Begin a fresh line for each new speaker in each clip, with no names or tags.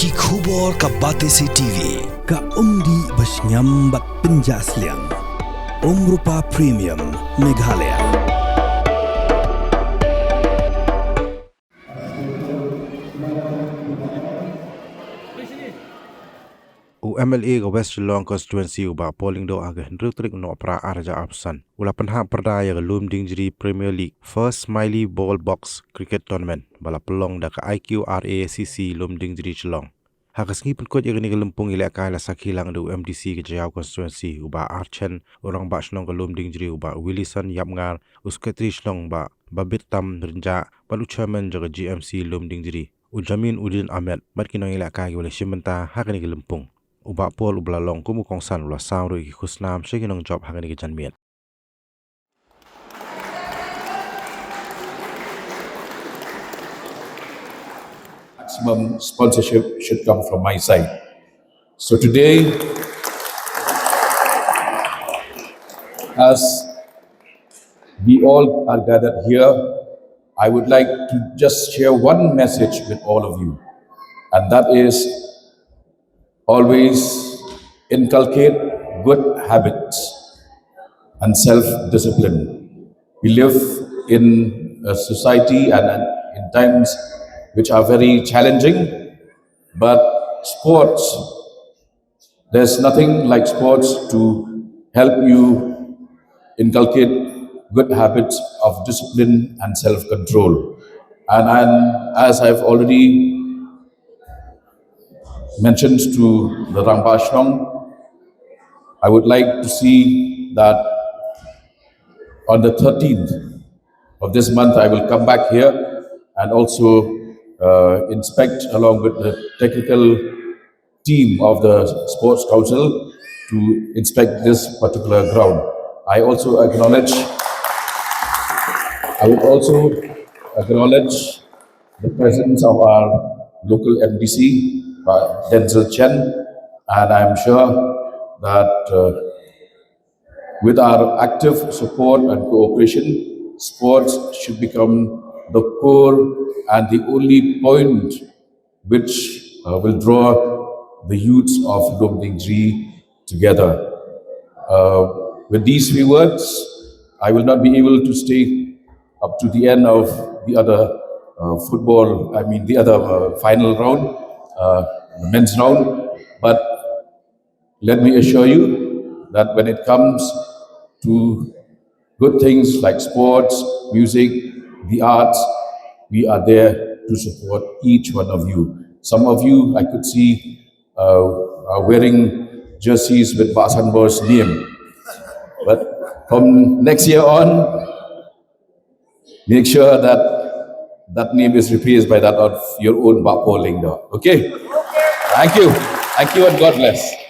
Ki khubor ka Batesi TV.
Ka umdi basnyambak penjaslian. Rupa Premium Meghalaya.
MLA ke West Geelong constituency uba polling do agak hendrik no pra arja absan. Ula penha perdaya ke Lumdiengjri Premier League First Smiley Ball Box Cricket Tournament bala pelong da ke IQRACC Lumdiengjri Geelong. Hakas ngi penkot yang ni ke lempung ila kaila sakilang do MDC ke Jayau constituency uba Archen orang ba shnong ke Lumdiengjri uba Willison Yapngar usketri shnong ba Babit Tam Renja balu chairman jaga GMC Lumdiengjri. Ujamin Udin Ahmed matkinong ila kai wala shimenta hakani ke lempung. Uba pol ubla long kumu kongsan ula sauru ki khusnam sheginong job hagani ke janmiat.
Maximum sponsorship should come from my side. So today, as we all are gathered here, I would like to just share one message with all of you, and that is always inculcate good habits and self-discipline. We live in a society and in times which are very challenging, but sports, there's nothing like sports to help you inculcate good habits of discipline and self-control. And as I've already mentioned to the Rambashnong, I would like to see that on the 13th of this month, I will come back here and also inspect along with the technical team of the Sports Council to inspect this particular ground. I would also acknowledge the presence of our local MDC, Denzel Chen, and I'm sure that with our active support and cooperation, sports should become the core and the only point which will draw the youths of Lumdiengjri together. With these few words, I will not be able to stay up to the end of the other the other final round, the men's round, but let me assure you that when it comes to good things like sports, music, the arts, we are there to support each one of you. Some of you I could see are wearing jerseys with Basanbor's name. But from next year on, make sure that name is replaced by that of your own Bapo Lingdo. Okay? Thank you. Thank you and God bless.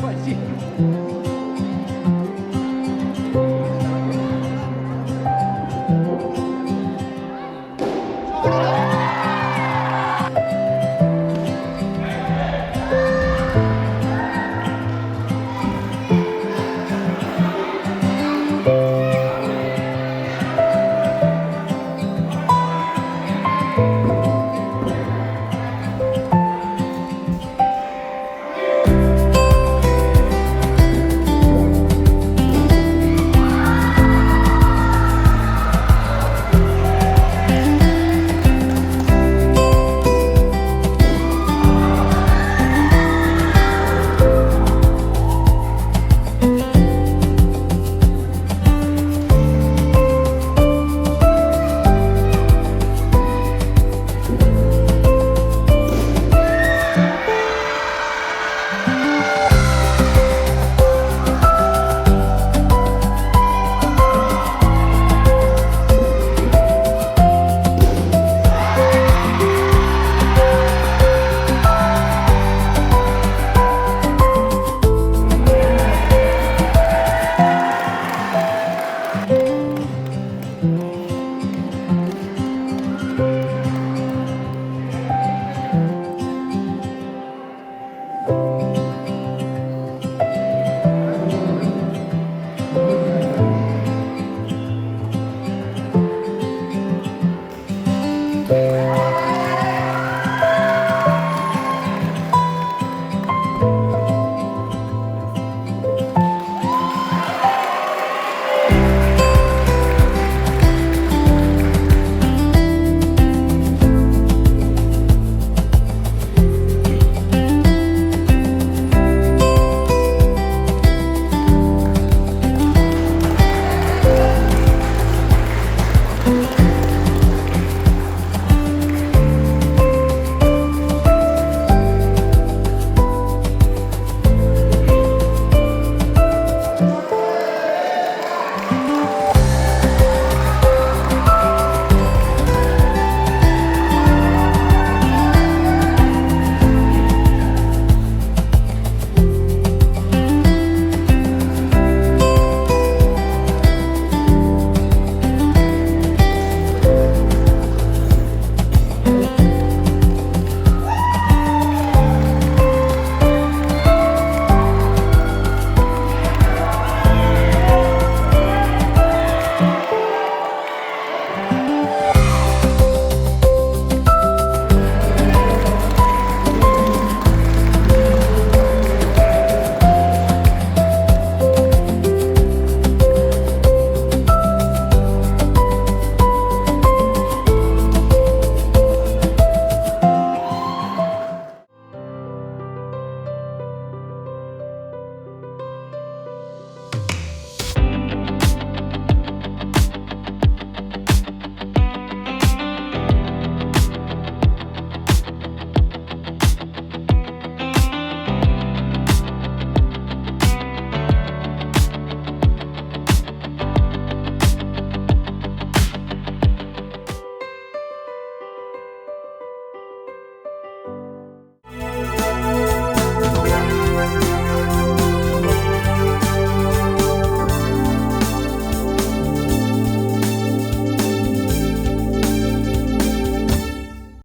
Спасибо.